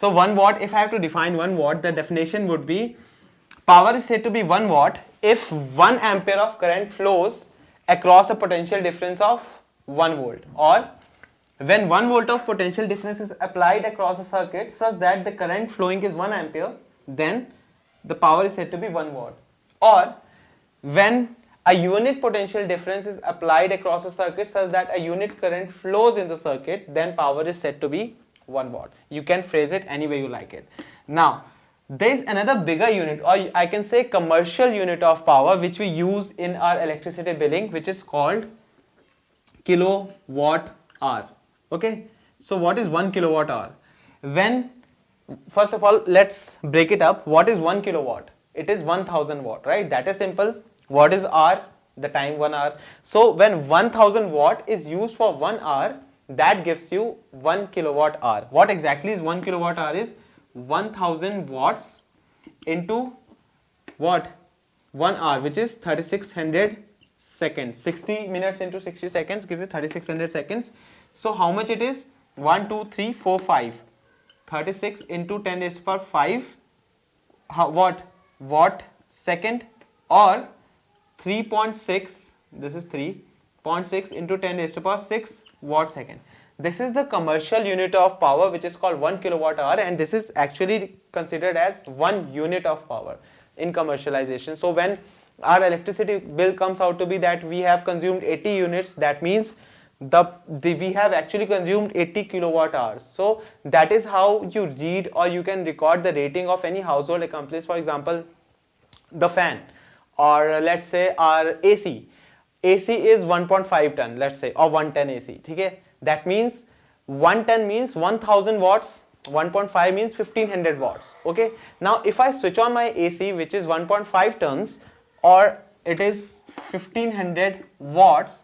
So 1 watt, if I have to define 1 watt, the definition would be power is said to be 1 watt if 1 ampere of current flows across a potential difference of 1 volt, or when 1 volt of potential difference is applied across a circuit such that the current flowing is 1 ampere, then the power is said to be 1 watt. Or when a unit potential difference is applied across a circuit such that a unit current flows in the circuit, then power is said to be 1 watt. You can phrase it any way you like it. Now, there is another bigger unit, or I can say commercial unit of power, which we use in our electricity billing, which is called kilowatt hour. Okay, so what is 1 kilowatt hour? When, first of all, let's break it up. What is 1 kilowatt? It is 1000 watt, right? That is simple. What is hour? The time, 1 hour. So when 1000 watt is used for 1 hour, that gives you 1 kilowatt hour. What exactly is 1 kilowatt hour? Is 1000 watts into what? 1 hour, which is 3600 seconds. 60 minutes into 60 seconds gives you 3600 seconds. So how much it is? 1, 2, 3, 4, 5. 36 into 10 raised to the power 5. What? Watt second, or 3.6. This is 3.6 into 10 raised to the power 6 watt second. This is the commercial unit of power, which is called 1 kilowatt hour, and this is actually considered as 1 unit of power in commercialization. So when our electricity bill comes out to be that we have consumed 80 units, that means we have actually consumed 80 kilowatt hours. So that is how you read, or you can record the rating of any household appliance. For example, the fan, or let's say our AC. AC is 1.5 ton, let's say, or 1 ton AC. Okay? That means 1 ton means 1000 watts, 1.5 means 1500 watts. Okay? Now if I switch on my AC, which is 1.5 tons, or it is 1500 watts,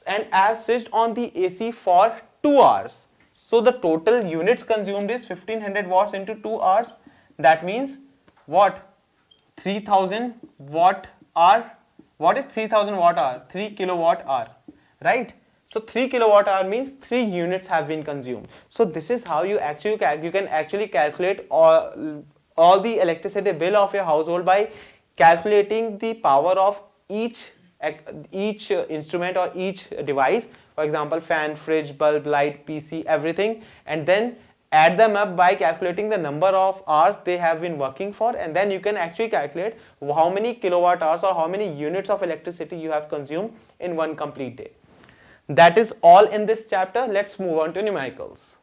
and I have switched on the AC for 2 hours, so the total units consumed is 1500 watts into 2 hours. That means what? 3000 watt hour. What is 3000 watt hour? 3 kilowatt hour, right? So 3 kilowatt hour means 3 units have been consumed. So this is how you can actually calculate all the electricity bill of your household by calculating the power of each instrument or each device. For example, fan, fridge, bulb, light, PC, everything, and then add them up by calculating the number of hours they have been working for, and then you can actually calculate how many kilowatt hours or how many units of electricity you have consumed in one complete day. That is all in this chapter. Let's move on to numericals.